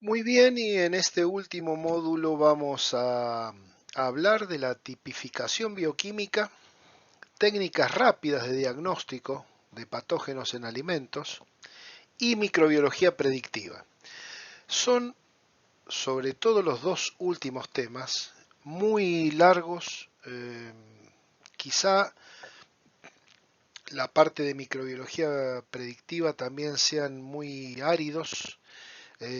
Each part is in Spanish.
Muy bien, y en este último módulo vamos a hablar de la tipificación bioquímica, técnicas rápidas de diagnóstico de patógenos en alimentos y microbiología predictiva. Son, sobre todo los dos últimos temas, muy largos, quizá la parte de microbiología predictiva también sean muy áridos.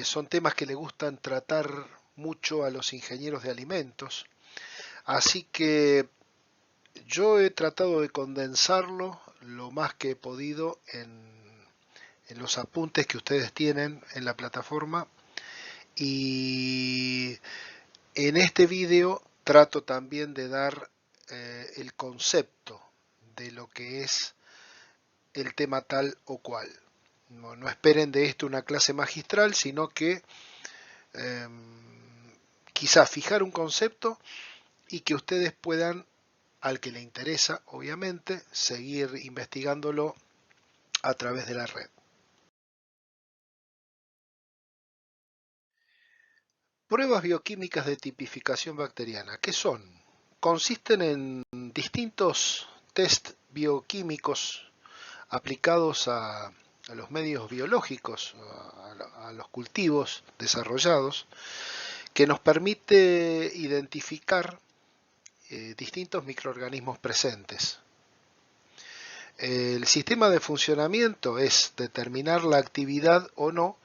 Son temas que le gustan tratar mucho a los ingenieros de alimentos. Así que yo he tratado de condensarlo lo más que he podido en los apuntes que ustedes tienen en la plataforma. Y en este vídeo trato también de dar el concepto de lo que es el tema tal o cual. No esperen de esto una clase magistral, sino que eh, quizás fijar un concepto y que ustedes puedan, al que le interesa, obviamente, seguir investigándolo a través de la red. Pruebas bioquímicas de tipificación bacteriana. ¿Qué son? Consisten en distintos test bioquímicos aplicados a los medios biológicos, a los cultivos desarrollados, que nos permite identificar distintos microorganismos presentes. El sistema de funcionamiento es determinar la actividad o no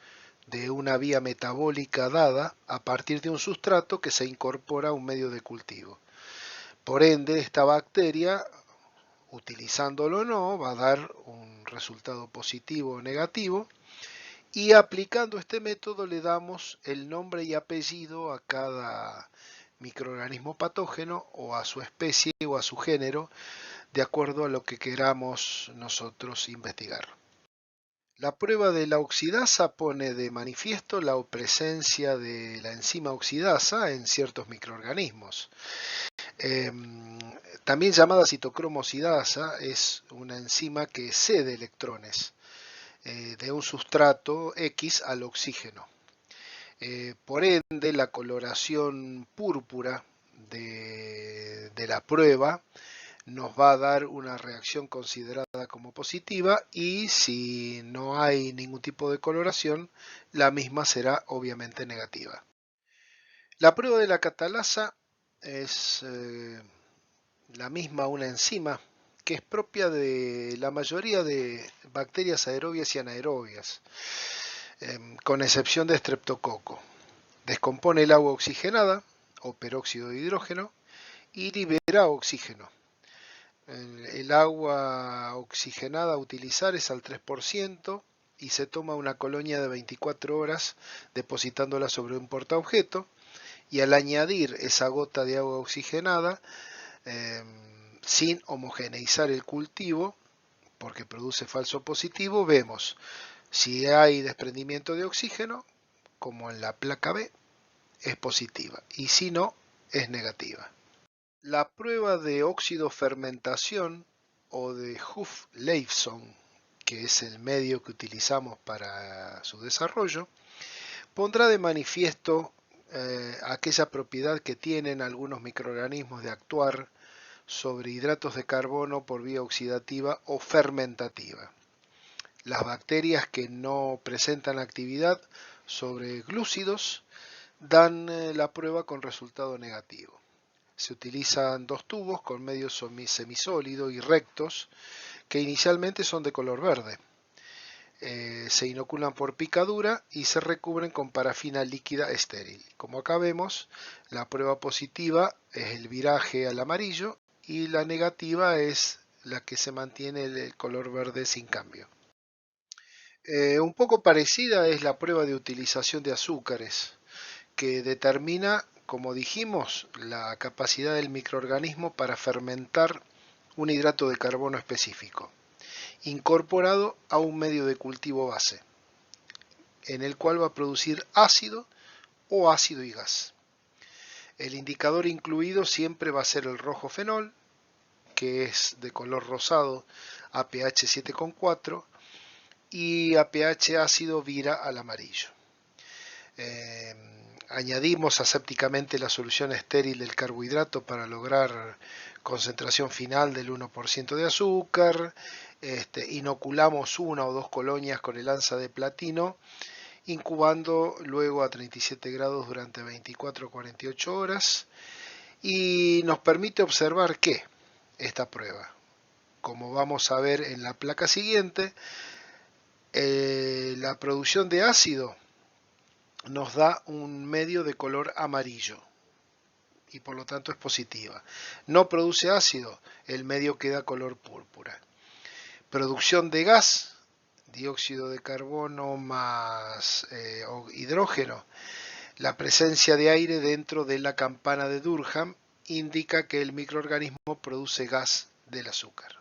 de una vía metabólica dada a partir de un sustrato que se incorpora a un medio de cultivo. Por ende, esta bacteria, utilizándolo o no, va a dar un resultado positivo o negativo, y aplicando este método le damos el nombre y apellido a cada microorganismo patógeno o a su especie o a su género, de acuerdo a lo que queramos nosotros investigar. La prueba de la oxidasa pone de manifiesto la presencia de la enzima oxidasa en ciertos microorganismos. También llamada citocromo oxidasa, es una enzima que cede electrones de un sustrato X al oxígeno. Por ende, la coloración púrpura de la prueba nos va a dar una reacción considerada como positiva, y si no hay ningún tipo de coloración, la misma será obviamente negativa. La prueba de la catalasa es la misma, una enzima que es propia de la mayoría de bacterias aerobias y anaerobias, con excepción de Streptococo. Descompone el agua oxigenada o peróxido de hidrógeno y libera oxígeno. El agua oxigenada a utilizar es al 3% y se toma una colonia de 24 horas depositándola sobre un portaobjeto, y al añadir esa gota de agua oxigenada, eh, sin homogeneizar el cultivo, porque produce falso positivo, vemos si hay desprendimiento de oxígeno, como en la placa B, es positiva, y si no, es negativa. La prueba de óxido fermentación o de Hoof-Leifson, que es el medio que utilizamos para su desarrollo, pondrá de manifiesto aquella propiedad que tienen algunos microorganismos de actuar sobre hidratos de carbono por vía oxidativa o fermentativa. Las bacterias que no presentan actividad sobre glúcidos dan la prueba con resultado negativo. Se utilizan dos tubos con medio semisólido y rectos que inicialmente son de color verde. Se inoculan por picadura y se recubren con parafina líquida estéril. Como acá vemos, la prueba positiva es el viraje al amarillo y la negativa es la que se mantiene el color verde sin cambio. Un poco parecida es la prueba de utilización de azúcares, que determina, como dijimos, la capacidad del microorganismo para fermentar un hidrato de carbono específico, incorporado a un medio de cultivo base, en el cual va a producir ácido o ácido y gas. El indicador incluido siempre va a ser el rojo fenol, que es de color rosado a pH 7,4, y a pH ácido vira al amarillo. Añadimos asépticamente la solución estéril del carbohidrato para lograr concentración final del 1% de azúcar. Inoculamos 1 o 2 colonias con el ANSA de platino, incubando luego a 37 grados durante 24 o 48 horas. Y nos permite observar que esta prueba, como vamos a ver en la placa siguiente, la producción de ácido nos da un medio de color amarillo y por lo tanto es positiva. No produce ácido, el medio queda color púrpura. Producción de gas, dióxido de carbono más hidrógeno. La presencia de aire dentro de la campana de Durham indica que el microorganismo produce gas del azúcar.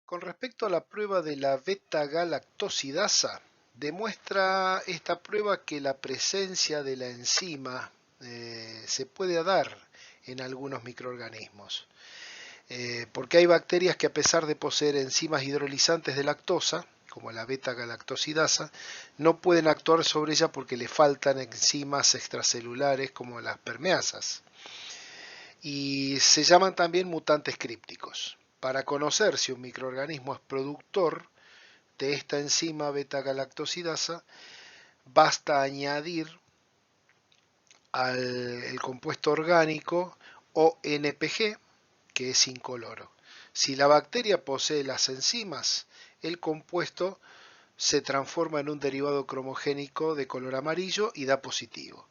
Con respecto a la prueba de la beta-galactosidasa, demuestra esta prueba que la presencia de la enzima se puede dar en algunos microorganismos, porque hay bacterias que, a pesar de poseer enzimas hidrolizantes de lactosa, como la beta-galactosidasa, no pueden actuar sobre ella porque le faltan enzimas extracelulares como las permeasas, y se llaman también mutantes crípticos. Para conocer si un microorganismo es productor de esta enzima beta-galactosidasa, basta añadir el compuesto orgánico ONPG, que es incoloro. Si la bacteria posee las enzimas, el compuesto se transforma en un derivado cromogénico de color amarillo y da positivo.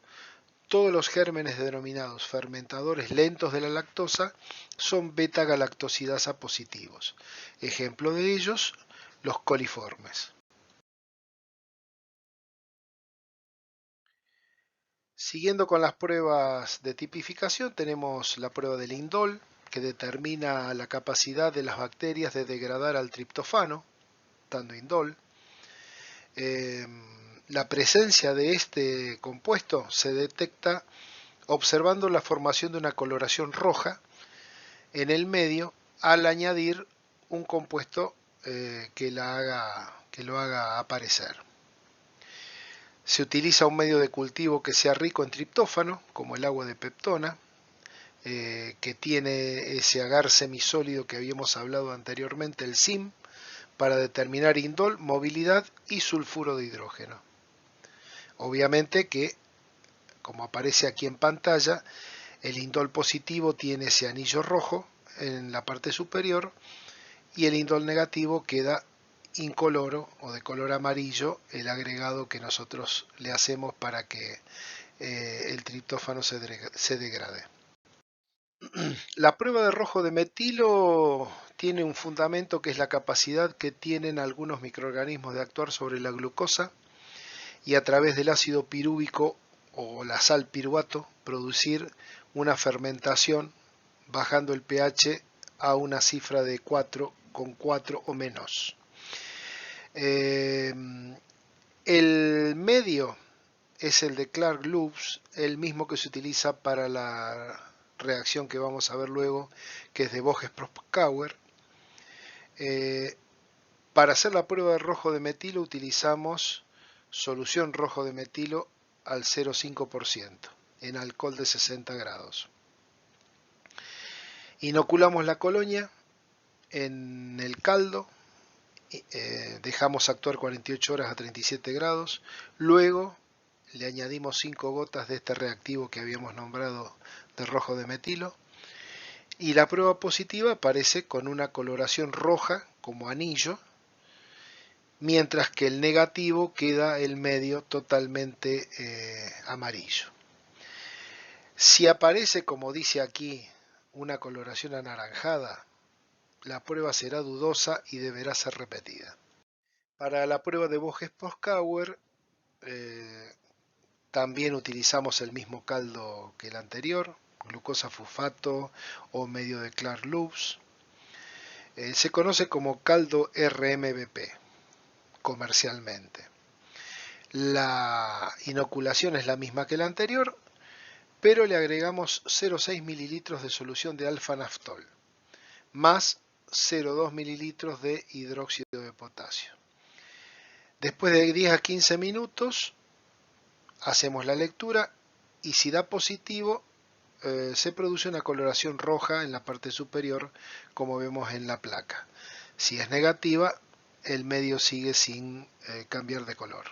Todos los gérmenes denominados fermentadores lentos de la lactosa son beta-galactosidasa positivos. Ejemplo de ellos, los coliformes. Siguiendo con las pruebas de tipificación, tenemos la prueba del indol, que determina la capacidad de las bacterias de degradar al triptofano, dando indol. La presencia de este compuesto se detecta observando la formación de una coloración roja en el medio al añadir un compuesto que lo haga aparecer. Se utiliza un medio de cultivo que sea rico en triptófano, como el agua de peptona, que tiene ese agar semisólido que habíamos hablado anteriormente, el SIM, para determinar indol, movilidad y sulfuro de hidrógeno. Obviamente que, como aparece aquí en pantalla, el indol positivo tiene ese anillo rojo en la parte superior y el indol negativo queda incoloro o de color amarillo, el agregado que nosotros le hacemos para que el triptófano se degrade. La prueba de rojo de metilo tiene un fundamento que es la capacidad que tienen algunos microorganismos de actuar sobre la glucosa y a través del ácido pirúvico o la sal piruvato producir una fermentación bajando el pH a una cifra de 4,4 o menos. El medio es el de Clark-Loubs, el mismo que se utiliza para la reacción que vamos a ver luego, que es de Voges-Proskauer. Para hacer la prueba de rojo de metilo utilizamos solución rojo de metilo al 0,5% en alcohol de 60 grados. Inoculamos la colonia en el caldo, dejamos actuar 48 horas a 37 grados, luego le añadimos 5 gotas de este reactivo que habíamos nombrado de rojo de metilo y la prueba positiva aparece con una coloración roja como anillo, mientras que el negativo queda el medio totalmente amarillo. Si aparece, como dice aquí, una coloración anaranjada, la prueba será dudosa y deberá ser repetida. Para la prueba de Voges-Proskauer también utilizamos el mismo caldo que el anterior, glucosa fosfato o medio de Clark-Loubs. Se conoce como caldo RMBP comercialmente. La inoculación es la misma que la anterior, pero le agregamos 0,6 mililitros de solución de alfa-naftol más 0,2 mililitros de hidróxido de potasio. Después de 10 a 15 minutos hacemos la lectura y si da positivo se produce una coloración roja en la parte superior como vemos en la placa. Si es negativa, el medio sigue sin cambiar de color.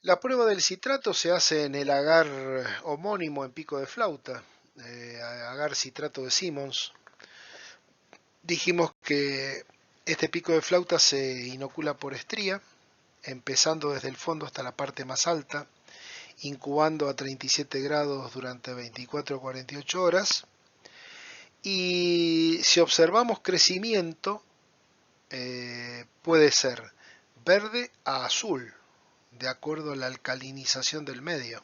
La prueba del citrato se hace en el agar homónimo en pico de flauta, agar citrato de Simmons. Dijimos que este pico de flauta se inocula por estría, empezando desde el fondo hasta la parte más alta, incubando a 37 grados durante 24 o 48 horas. Y si observamos crecimiento, puede ser verde a azul, de acuerdo a la alcalinización del medio.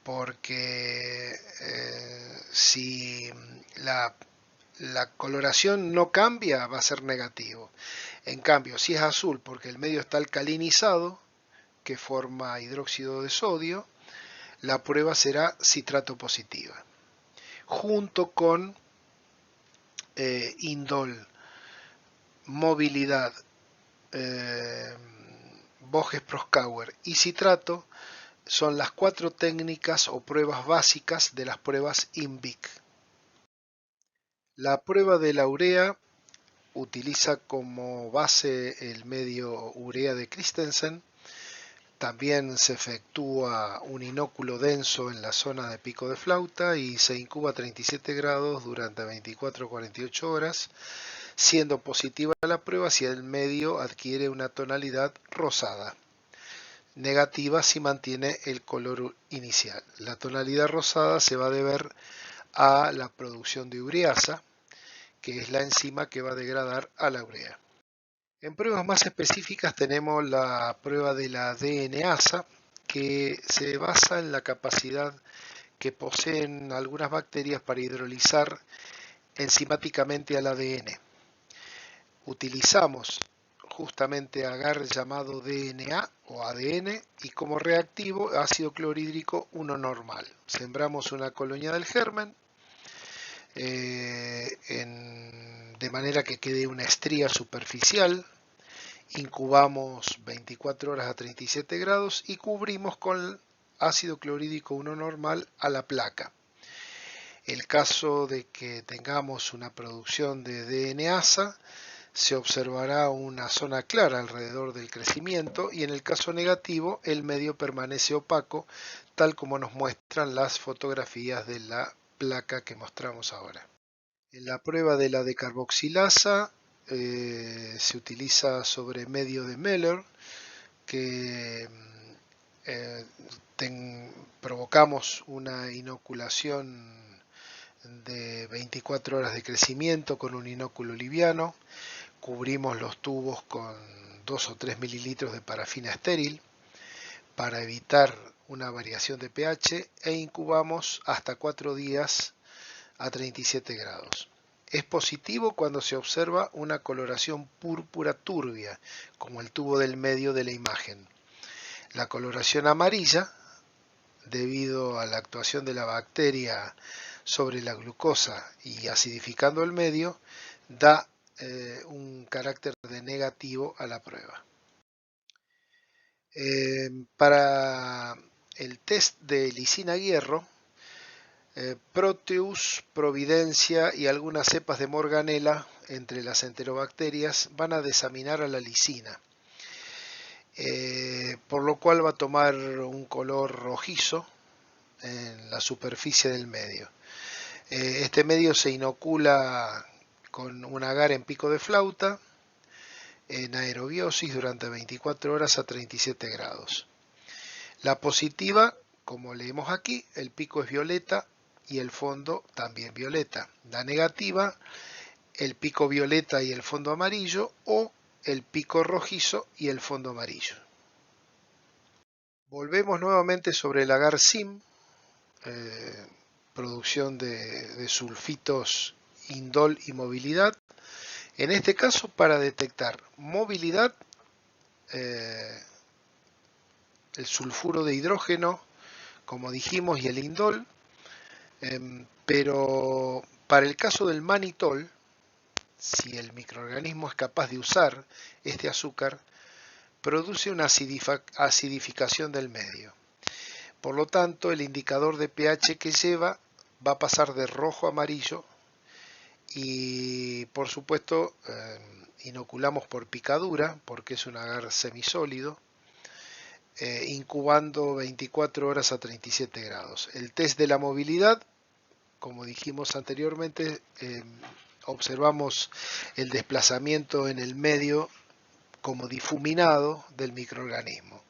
Porque si la coloración no cambia, va a ser negativo. En cambio, si es azul porque el medio está alcalinizado, que forma hidróxido de sodio, la prueba será citrato positiva. Junto con indol, movilidad, Voges-Proskauer y citrato son las 4 técnicas o pruebas básicas de las pruebas INVIC. La prueba de la urea utiliza como base el medio urea de Christensen. También se efectúa un inóculo denso en la zona de pico de flauta y se incuba a 37 grados durante 24 o 48 horas, siendo positiva la prueba si el medio adquiere una tonalidad rosada. Negativa si mantiene el color inicial. La tonalidad rosada se va a deber a la producción de ureasa, que es la enzima que va a degradar a la urea. En pruebas más específicas tenemos la prueba de la DNasa, que se basa en la capacidad que poseen algunas bacterias para hidrolizar enzimáticamente al ADN. Utilizamos justamente agar llamado DNA o ADN y como reactivo ácido clorhídrico 1 normal. Sembramos una colonia del germen de manera que quede una estría superficial, incubamos 24 horas a 37 grados y cubrimos con ácido clorhídrico 1 normal a la placa. El caso de que tengamos una producción de DNasa, se observará una zona clara alrededor del crecimiento y en el caso negativo el medio permanece opaco, tal como nos muestran las fotografías de la placa que mostramos ahora. En la prueba de la decarboxilasa se utiliza sobre medio de Meller, que provocamos una inoculación de 24 horas de crecimiento con un inóculo liviano, cubrimos los tubos con 2 o 3 mililitros de parafina estéril para evitar una variación de pH e incubamos hasta 4 días a 37 grados. Es positivo cuando se observa una coloración púrpura turbia, como el tubo del medio de la imagen. La coloración amarilla, debido a la actuación de la bacteria sobre la glucosa y acidificando el medio, da un carácter de negativo a la prueba. Para el test de lisina-hierro, Proteus, Providencia y algunas cepas de Morganella entre las enterobacterias van a desaminar a la lisina, por lo cual va a tomar un color rojizo en la superficie del medio. Este medio se inocula con un agar en pico de flauta en aerobiosis durante 24 horas a 37 grados. La positiva, como leemos aquí, el pico es violeta y el fondo también violeta. La negativa, el pico violeta y el fondo amarillo, o el pico rojizo y el fondo amarillo. Volvemos nuevamente sobre el agar SIM, producción de sulfitos indol y movilidad. En este caso, para detectar movilidad, el sulfuro de hidrógeno, como dijimos, y el indol, pero para el caso del manitol Si el microorganismo es capaz de usar este azúcar, produce una acidificación del medio. Por lo tanto, el indicador de pH que lleva va a pasar de rojo a amarillo y, por supuesto, inoculamos por picadura, porque es un agar semisólido, incubando 24 horas a 37 grados. El test de la movilidad, como dijimos anteriormente, observamos el desplazamiento en el medio como difuminado del microorganismo.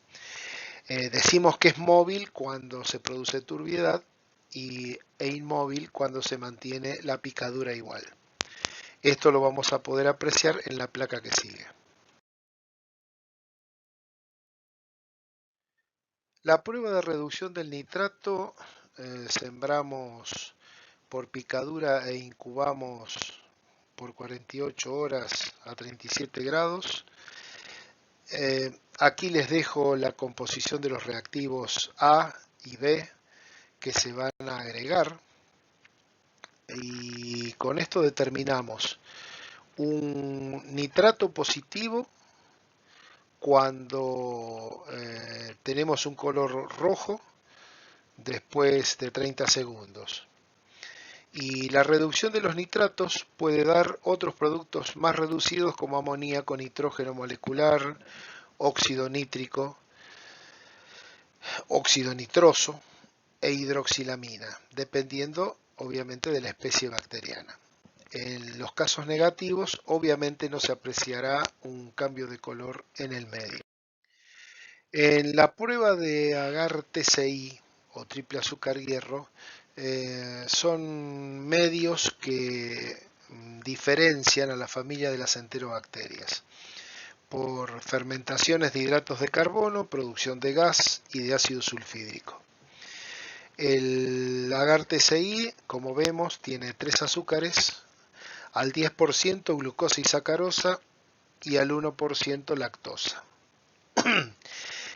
Decimos que es móvil cuando se produce turbiedad e inmóvil cuando se mantiene la picadura igual. Esto lo vamos a poder apreciar en la placa que sigue. La prueba de reducción del nitrato, sembramos por picadura e incubamos por 48 horas a 37 grados. Aquí les dejo la composición de los reactivos A y B que se van a agregar y con esto determinamos un nitrato positivo cuando tenemos un color rojo después de 30 segundos. Y la reducción de los nitratos puede dar otros productos más reducidos como amoníaco, nitrógeno molecular, óxido nítrico, óxido nitroso e hidroxilamina, dependiendo obviamente de la especie bacteriana. En los casos negativos, obviamente no se apreciará un cambio de color en el medio. En la prueba de agar TCI o triple azúcar hierro, son medios que diferencian a la familia de las enterobacterias por fermentaciones de hidratos de carbono, producción de gas y de ácido sulfídrico. El agar TCI, como vemos, tiene 3 azúcares, al 10% glucosa y sacarosa y al 1% lactosa.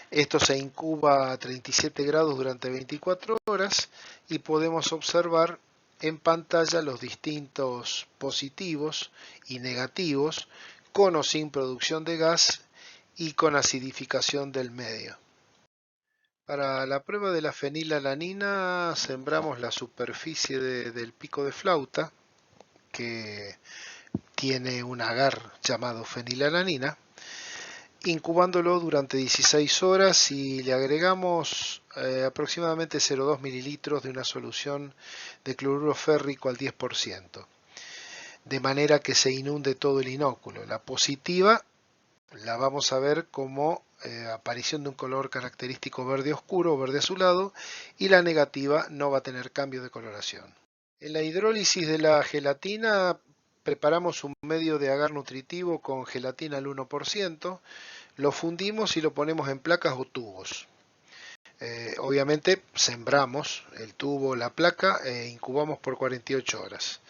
Esto se incuba a 37 grados durante 24 horas y podemos observar en pantalla los distintos positivos y negativos con o sin producción de gas y con acidificación del medio. Para la prueba de la fenilalanina sembramos la superficie del pico de flauta que tiene un agar llamado fenilalanina, incubándolo durante 16 horas y le agregamos aproximadamente 0,2 mililitros de una solución de cloruro férrico al 10%, de manera que se inunde todo el inóculo. La positiva la vamos a ver como aparición de un color característico verde oscuro o verde azulado, y la negativa no va a tener cambio de coloración. En la hidrólisis de la gelatina preparamos un medio de agar nutritivo con gelatina al 1%, lo fundimos y lo ponemos en placas o tubos. Obviamente sembramos el tubo, la placa e incubamos por 48 horas.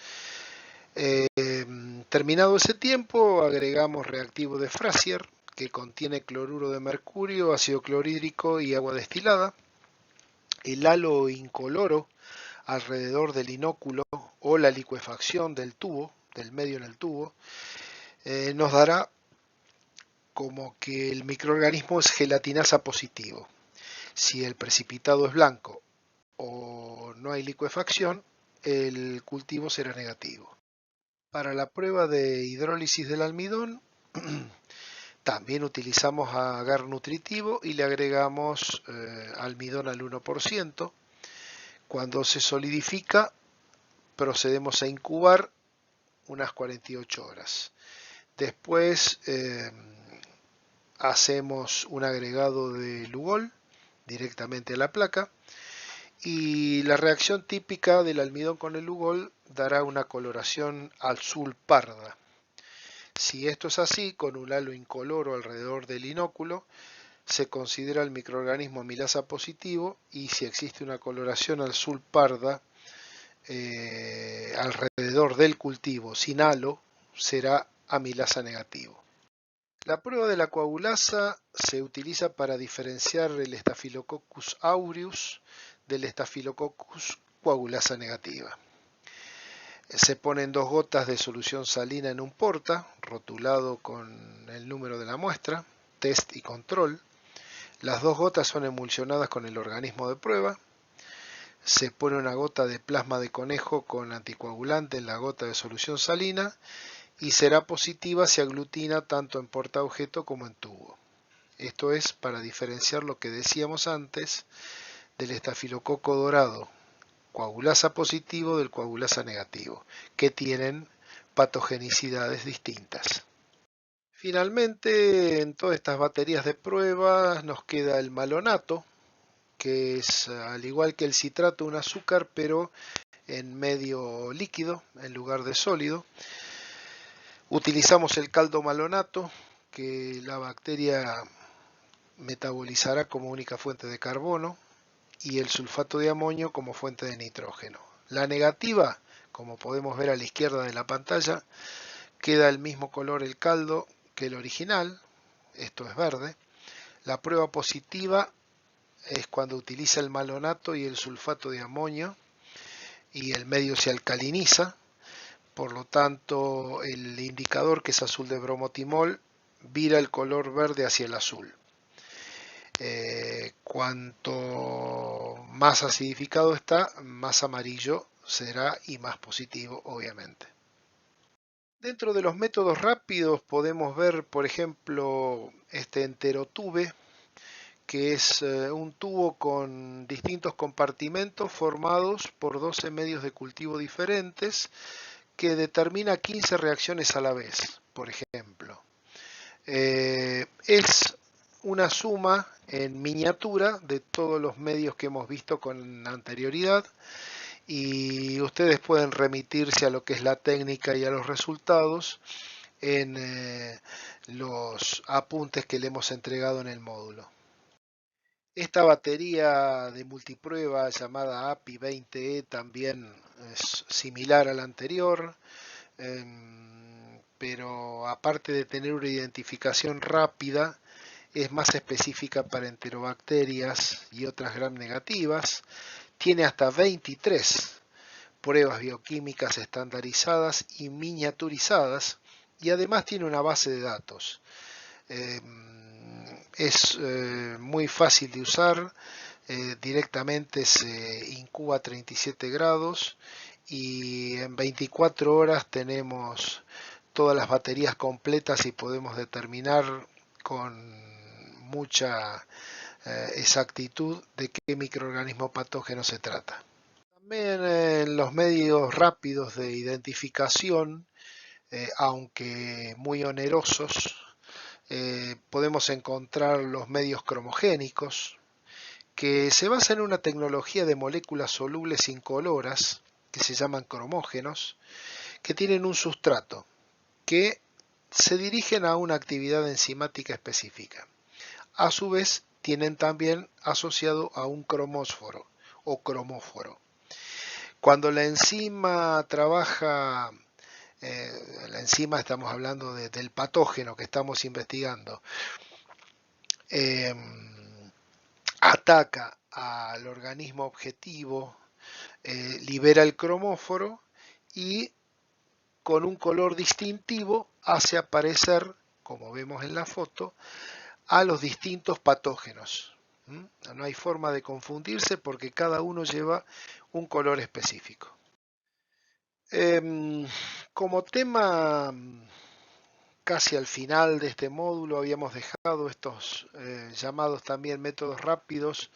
Terminado ese tiempo, agregamos reactivo de Frazier, que contiene cloruro de mercurio, ácido clorhídrico y agua destilada. El halo incoloro alrededor del inóculo o la licuefacción del tubo, del medio en el tubo, nos dará como que el microorganismo es gelatinasa positivo. Si el precipitado es blanco o no hay licuefacción, el cultivo será negativo. Para la prueba de hidrólisis del almidón, también utilizamos agar nutritivo y le agregamos almidón al 1%. Cuando se solidifica, procedemos a incubar unas 48 horas. Después hacemos un agregado de Lugol directamente a la placa y la reacción típica del almidón con el Lugol dará una coloración azul parda. Si esto es así, con un halo incoloro alrededor del inóculo, se considera el microorganismo amilasa positivo, y si existe una coloración azul parda alrededor del cultivo sin halo, será amilasa negativo. La prueba de la coagulasa se utiliza para diferenciar el Staphylococcus aureus del Staphylococcus coagulasa negativa. Se ponen 2 gotas de solución salina en un porta, rotulado con el número de la muestra, test y control. Las 2 gotas son emulsionadas con el organismo de prueba. Se pone una gota de plasma de conejo con anticoagulante en la gota de solución salina y será positiva si aglutina tanto en portaobjeto como en tubo. Esto es para diferenciar lo que decíamos antes del estafilococo dorado, coagulasa positivo del coagulasa negativo, que tienen patogenicidades distintas. Finalmente, en todas estas baterías de pruebas nos queda el malonato, que es, al igual que el citrato, un azúcar, pero en medio líquido en lugar de sólido. Utilizamos el caldo malonato, que la bacteria metabolizará como única fuente de carbono, y el sulfato de amonio como fuente de nitrógeno. La negativa, como podemos ver a la izquierda de la pantalla, queda el mismo color el caldo que el original, esto es verde. La prueba positiva es cuando utiliza el malonato y el sulfato de amonio y el medio se alcaliniza, por lo tanto el indicador, que es azul de bromotimol, vira el color verde hacia el azul. Cuanto más acidificado está, más amarillo será y más positivo, obviamente. Dentro de los métodos rápidos podemos ver, por ejemplo, este enterotube, que es un tubo con distintos compartimentos formados por 12 medios de cultivo diferentes, que determina 15 reacciones a la vez, por ejemplo. Es una suma en miniatura de todos los medios que hemos visto con anterioridad, y ustedes pueden remitirse a lo que es la técnica y a los resultados en los apuntes que le hemos entregado en el módulo. Esta batería de multiprueba llamada API 20E también es similar a la anterior, pero aparte de tener una identificación rápida, es más específica para enterobacterias y otras gram negativas. Tiene hasta 23 pruebas bioquímicas estandarizadas y miniaturizadas, y además tiene una base de datos. Es muy fácil de usar, directamente se incuba a 37 grados y en 24 horas tenemos todas las baterías completas y podemos determinar con mucha exactitud de qué microorganismo patógeno se trata. También en los medios rápidos de identificación, aunque muy onerosos, podemos encontrar los medios cromogénicos, que se basan en una tecnología de moléculas solubles incoloras, que se llaman cromógenos, que tienen un sustrato, que se dirigen a una actividad enzimática específica. A su vez, tienen también asociado a un cromósforo o cromóforo. Cuando la enzima trabaja, la enzima estamos hablando del patógeno que estamos investigando, ataca al organismo objetivo, libera el cromóforo y con un color distintivo hace aparecer, como vemos en la foto, a los distintos patógenos. No hay forma de confundirse porque cada uno lleva un color específico. Como tema casi al final de este módulo habíamos dejado estos llamados también métodos rápidos,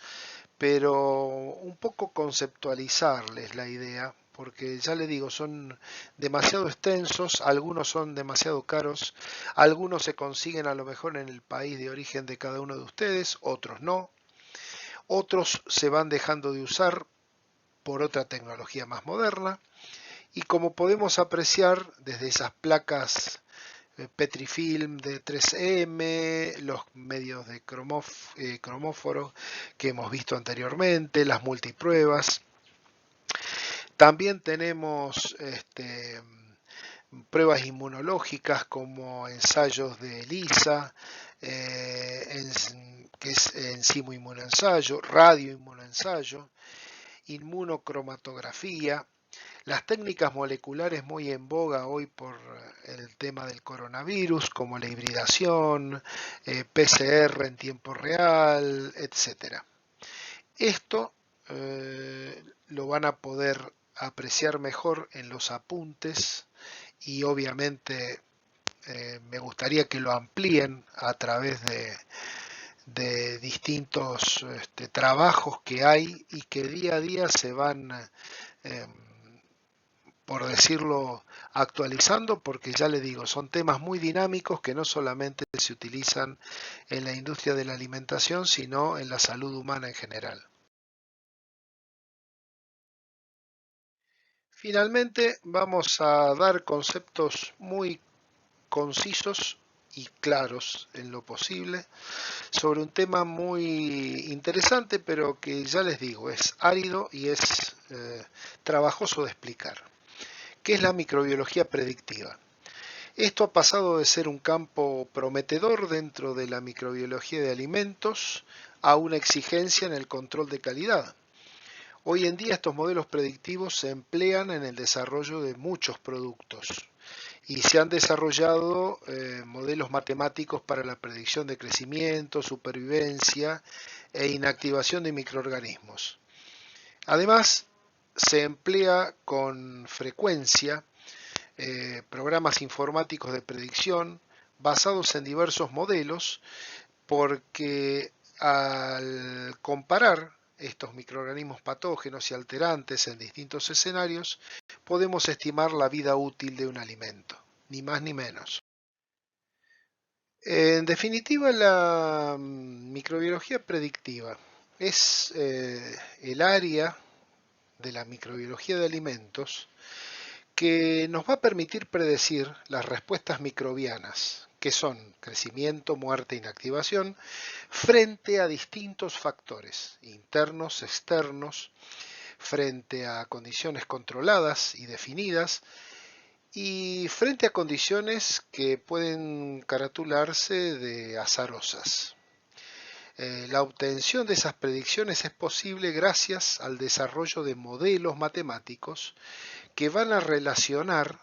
pero un poco conceptualizarles la idea, porque ya les digo, son demasiado extensos, algunos son demasiado caros, algunos se consiguen a lo mejor en el país de origen de cada uno de ustedes, otros no, otros se van dejando de usar por otra tecnología más moderna, y como podemos apreciar desde esas placas Petrifilm de 3M, los medios de cromóforo que hemos visto anteriormente, las multipruebas. También tenemos pruebas inmunológicas como ensayos de ELISA, que es enzimo inmunoensayo, radioinmunoensayo, inmunocromatografía. Las técnicas moleculares muy en boga hoy por el tema del coronavirus, como la hibridación, PCR en tiempo real, etcétera. Esto lo van a poder apreciar mejor en los apuntes y obviamente me gustaría que lo amplíen a través de distintos trabajos que hay y que día a día se van, eh, por decirlo, actualizando, porque ya le digo, son temas muy dinámicos que no solamente se utilizan en la industria de la alimentación, sino en la salud humana en general. Finalmente, vamos a dar conceptos muy concisos y claros en lo posible sobre un tema muy interesante, pero que ya les digo, es árido y es trabajoso de explicar, que es la microbiología predictiva. Esto ha pasado de ser un campo prometedor dentro de la microbiología de alimentos a una exigencia en el control de calidad. Hoy en día estos modelos predictivos se emplean en el desarrollo de muchos productos y se han desarrollado modelos matemáticos para la predicción de crecimiento, supervivencia e inactivación de microorganismos. Además, se emplea con frecuencia programas informáticos de predicción basados en diversos modelos porque al comparar estos microorganismos patógenos y alterantes en distintos escenarios, podemos estimar la vida útil de un alimento, ni más ni menos. En definitiva, la microbiología predictiva es el área de la microbiología de alimentos que nos va a permitir predecir las respuestas microbianas, que son crecimiento, muerte, inactivación, frente a distintos factores, internos, externos, frente a condiciones controladas y definidas, y frente a condiciones que pueden caratularse de azarosas. La obtención de esas predicciones es posible gracias al desarrollo de modelos matemáticos que van a relacionar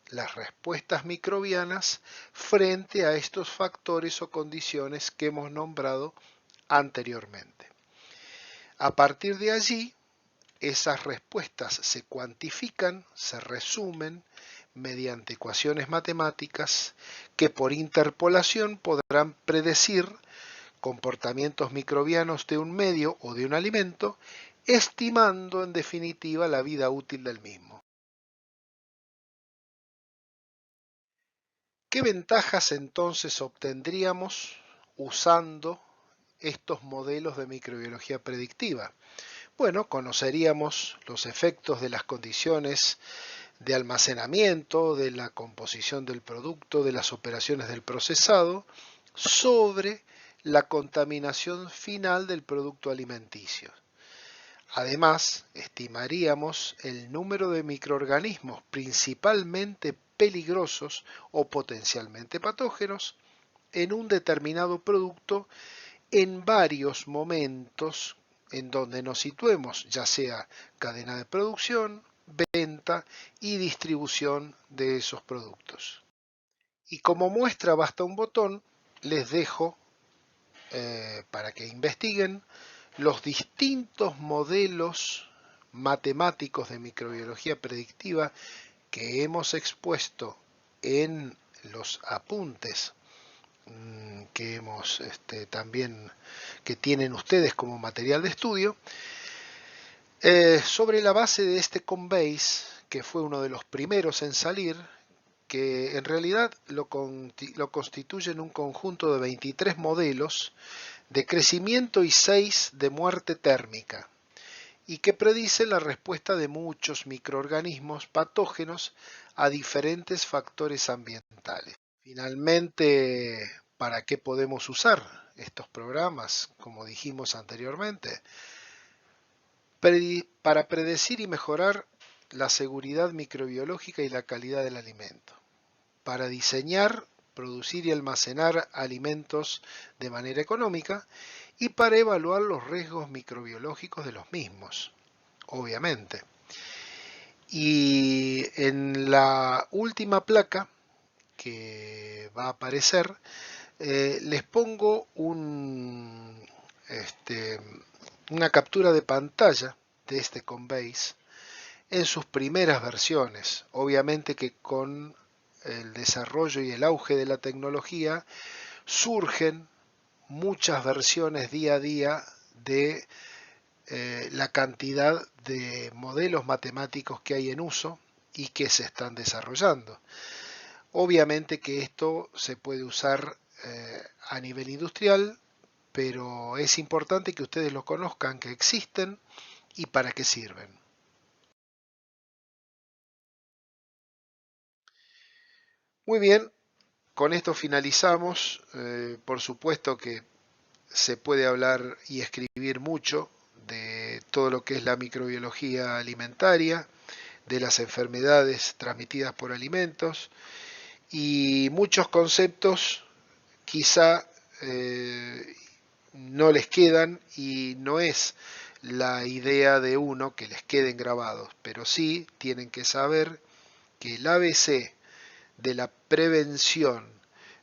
las respuestas microbianas frente a estos factores o condiciones que hemos nombrado anteriormente. A partir de allí, esas respuestas se cuantifican, se resumen mediante ecuaciones matemáticas que por interpolación podrán predecir comportamientos microbianos de un medio o de un alimento, estimando en definitiva la vida útil del mismo. ¿Qué ventajas entonces obtendríamos usando estos modelos de microbiología predictiva? Bueno, conoceríamos los efectos de las condiciones de almacenamiento, de la composición del producto, de las operaciones del procesado, sobre la contaminación final del producto alimenticio. Además, estimaríamos el número de microorganismos principalmente peligrosos o potencialmente patógenos en un determinado producto en varios momentos en donde nos situemos, ya sea cadena de producción, venta y distribución de esos productos. Y como muestra basta un botón, les dejo para que investiguen los distintos modelos matemáticos de microbiología predictiva que hemos expuesto en los apuntes que hemos también que tienen ustedes como material de estudio sobre la base de este Combase, que fue uno de los primeros en salir, que en realidad lo constituyen un conjunto de 23 modelos de crecimiento y 6 de muerte térmica, y que predice la respuesta de muchos microorganismos patógenos a diferentes factores ambientales. Finalmente, ¿para qué podemos usar estos programas? Como dijimos anteriormente, para predecir y mejorar la seguridad microbiológica y la calidad del alimento, para diseñar, producir y almacenar alimentos de manera económica y para evaluar los riesgos microbiológicos de los mismos, obviamente. Y en la última placa que va a aparecer, les pongo una captura de pantalla de este Combase en sus primeras versiones. Obviamente que con el desarrollo y el auge de la tecnología surgen muchas versiones día a día de la cantidad de modelos matemáticos que hay en uso y que se están desarrollando. Obviamente que esto se puede usar a nivel industrial, pero es importante que ustedes lo conozcan, que existen y para qué sirven. Muy bien, con esto finalizamos. Por supuesto que se puede hablar y escribir mucho de todo lo que es la microbiología alimentaria, de las enfermedades transmitidas por alimentos y muchos conceptos quizá no les quedan y no es la idea de uno que les queden grabados, pero sí tienen que saber que el ABC de la prevención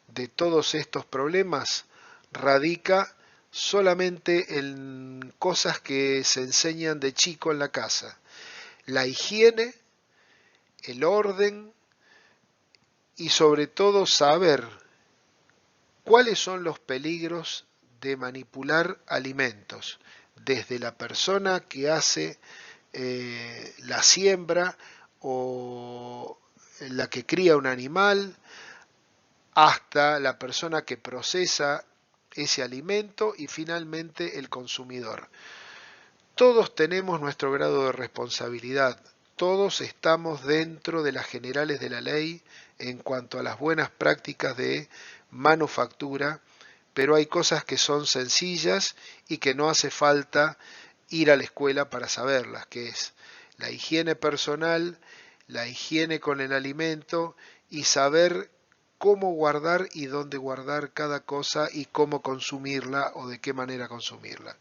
de todos estos problemas radica solamente en cosas que se enseñan de chico en la casa. La higiene, el orden y sobre todo saber cuáles son los peligros de manipular alimentos, desde la persona que hace la siembra o la que cría un animal, hasta la persona que procesa ese alimento y finalmente el consumidor. Todos tenemos nuestro grado de responsabilidad, todos estamos dentro de las generales de la ley en cuanto a las buenas prácticas de manufactura, pero hay cosas que son sencillas y que no hace falta ir a la escuela para saberlas, que es la higiene personal, la higiene con el alimento y saber cómo guardar y dónde guardar cada cosa y cómo consumirla o de qué manera consumirla.